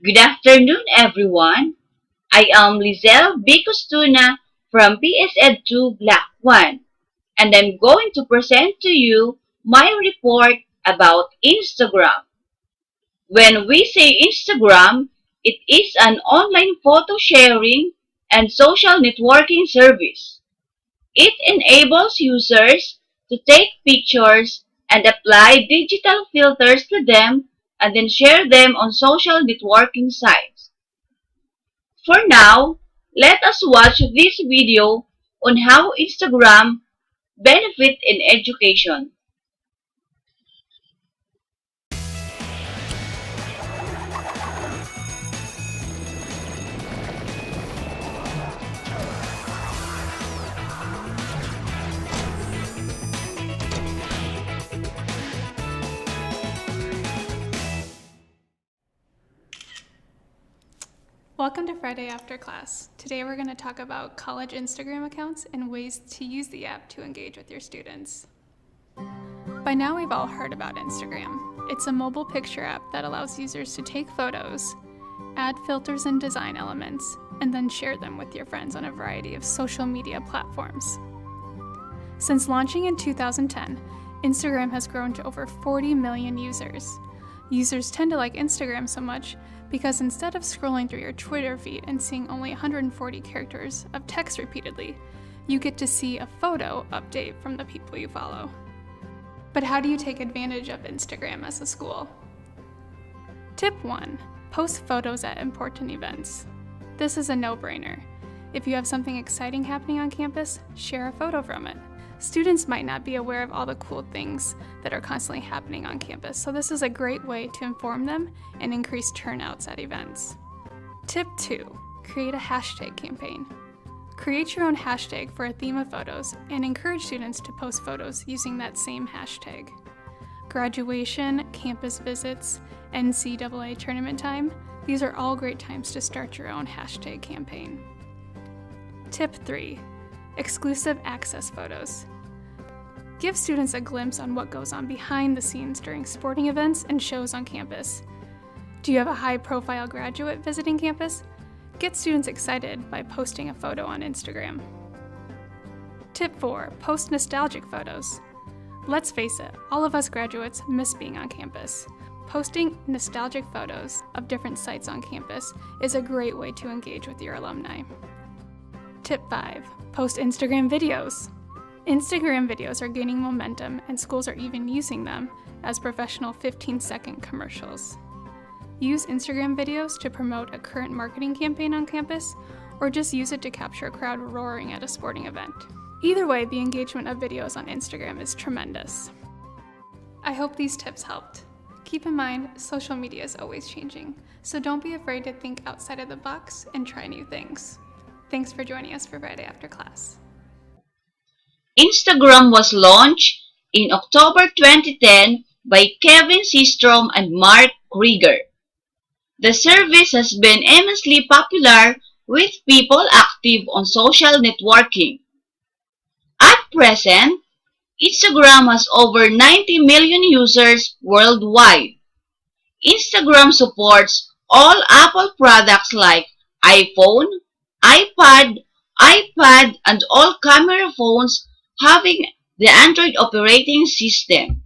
Good afternoon, everyone. I am Lizelle Bicostuna from PSED2 Block 1, and I'm going to present to you my report about Instagram. When we say Instagram, it is an online photo sharing and social networking service. It enables users to take pictures and apply digital filters to them and then share them on social networking sites. For now, let us watch this video on how Instagram benefit in education. Welcome to Friday After Class. Today we're going to talk about college Instagram accounts and ways to use the app to engage with your students. By now we've all heard about Instagram. It's a mobile picture app that allows users to take photos, add filters and design elements, and then share them with your friends on a variety of social media platforms. Since launching in 2010, Instagram has grown to over 40 million users. Users tend to like Instagram so much because instead of scrolling through your Twitter feed and seeing only 140 characters of text repeatedly, you get to see a photo update from the people you follow. But how do you take advantage of Instagram as a school? Tip 1. Post photos at important events. This is a no-brainer. If you have something exciting happening on campus, share a photo from it. Students might not be aware of all the cool things that are constantly happening on campus, so this is a great way to inform them and increase turnouts at events. Tip 2. Create a hashtag campaign. Create your own hashtag for a theme of photos and encourage students to post photos using that same hashtag. Graduation, campus visits, NCAA tournament time, these are all great times to start your own hashtag campaign. Tip 3. Exclusive access photos. Give students a glimpse on what goes on behind the scenes during sporting events and shows on campus. Do you have a high-profile graduate visiting campus? Get students excited by posting a photo on Instagram. Tip 4. Post nostalgic photos. Let's face it, all of us graduates miss being on campus. Posting nostalgic photos of different sites on campus is a great way to engage with your alumni. Tip 5. Post Instagram videos. Instagram videos are gaining momentum and schools are even using them as professional 15-second commercials. Use Instagram videos to promote a current marketing campaign on campus, or just use it to capture a crowd roaring at a sporting event. Either way, the engagement of videos on Instagram is tremendous. I hope these tips helped. Keep in mind, social media is always changing, so don't be afraid to think outside of the box and try new things. Thanks for joining us for Friday After Class. Instagram was launched in October 2010 by Kevin Systrom and Mark Krieger. The service has been immensely popular with people active on social networking. At present, Instagram has over 90 million users worldwide. Instagram supports all Apple products like iPhone, iPad, and all camera phones having the Android operating system.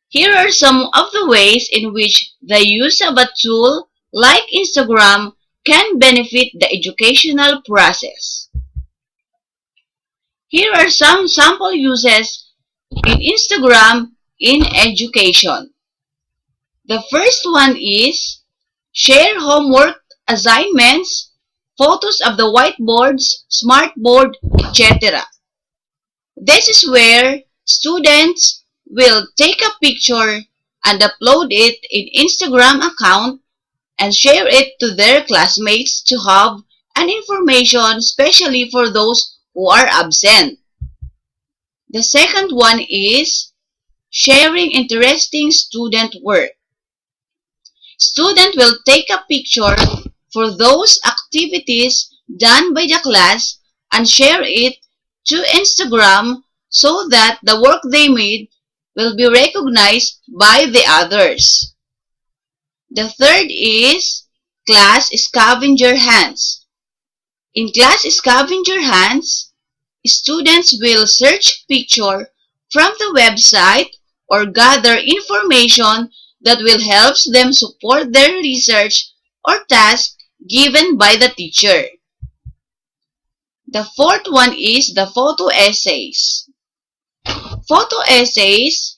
Here are some of the ways in which the use of a tool like Instagram can benefit the educational process. Here are some sample uses in Instagram in education. The first one is share homework assignments, photos of the whiteboards, smartboard, etc. This is where students will take a picture and upload it in Instagram account and share it to their classmates to have an information, especially for those who are absent. The second one is sharing interesting student work. Student will take a picture for those activities done by the class and share it to Instagram so that the work they made will be recognized by the others. The third is class scavenger hunts. In class scavenger hunts, students will search picture from the website or gather information that will help them support their research or task given by the teacher. The fourth one is the photo essays. Photo essays,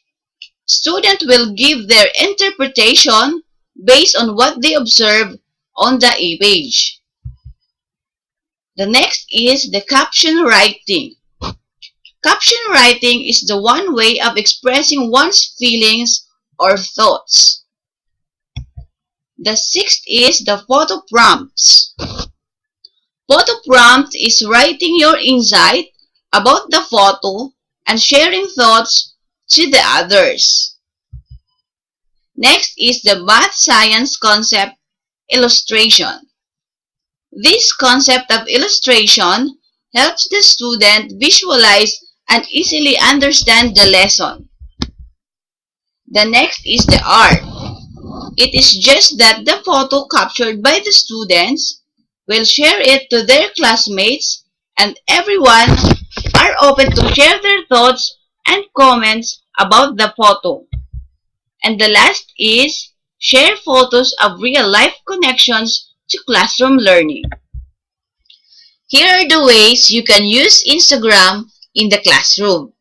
students will give their interpretation based on what they observe on the page. The next is the caption writing. Caption writing is the one way of expressing one's feelings or thoughts. The sixth is the photo prompts. Photo prompt is writing your insight about the photo and sharing thoughts to the others. Next is the math science concept illustration. This concept of illustration helps the student visualize and easily understand the lesson. The next is the art. It is just that the photo captured by the students will share it to their classmates, and everyone are open to share their thoughts and comments about the photo. And the last is share photos of real-life connections to classroom learning. Here are the ways you can use Instagram in the classroom.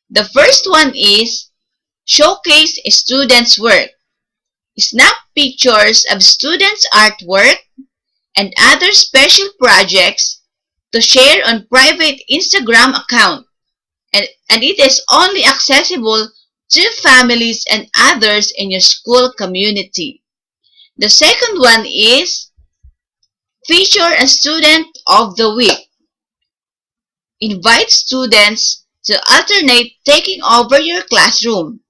The first one is showcase students' work. Snap pictures of students' artwork and other special projects to share on private Instagram account, and it is only accessible to families and others in your school community. The second one is feature a student of the week. Invite students to alternate taking over your classroom.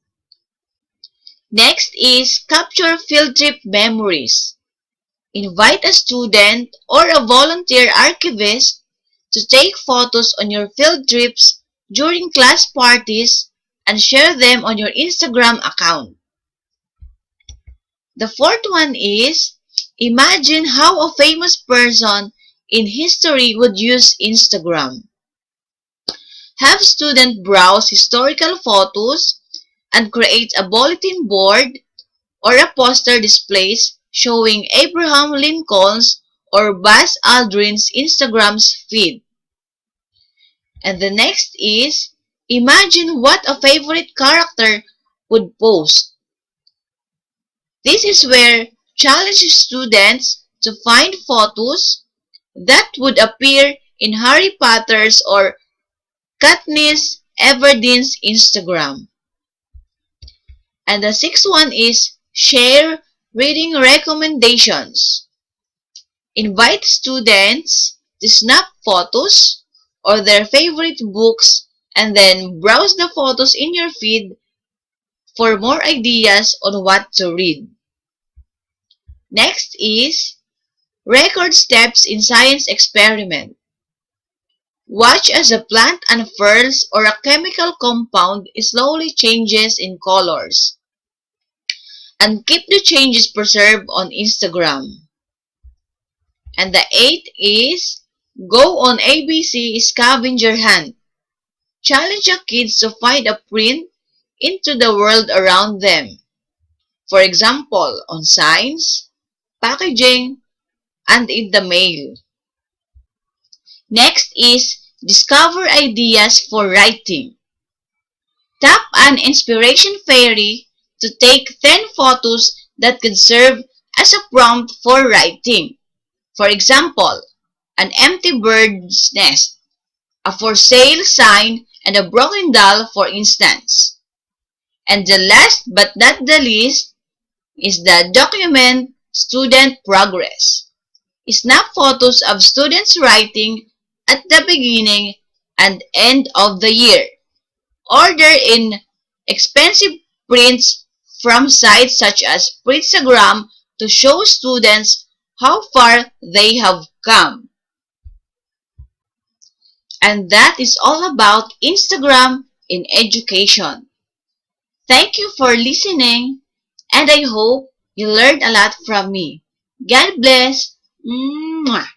Next is capture field trip memories. Invite a student or a volunteer archivist to take photos on your field trips during class parties and share them on your Instagram account. The fourth one is imagine how a famous person in history would use Instagram. Have students browse historical photos and create a bulletin board or a poster displays showing Abraham Lincoln's or Buzz Aldrin's Instagram's feed. And the next is imagine what a favorite character would post. This is where challenge students to find photos that would appear in Harry Potter's or Katniss Everdeen's Instagram. And the sixth one is share reading recommendations. Invite students to snap photos or their favorite books and then browse the photos in your feed for more ideas on what to read. Next is record steps in science experiment. Watch as a plant unfurls or a chemical compound slowly changes in colors. And keep the changes preserved on Instagram. And the eighth is go on ABC scavenger hunt. Challenge your kids to find a print into the world around them. For example, on signs, packaging, and in the mail. Next is discover ideas for writing. Tap an inspiration fairy to take 10 photos that could serve as a prompt for writing. For example, an empty bird's nest, a for sale sign, and a broken doll, for instance. And the last but not the least is the document student progress. Snap photos of students writing at the beginning and end of the year. Order in expensive prints from sites such as Printstagram to show students how far they have come. And that is all about Instagram in education. Thank you for listening, and I hope You learned a lot from me. God bless. Mwah.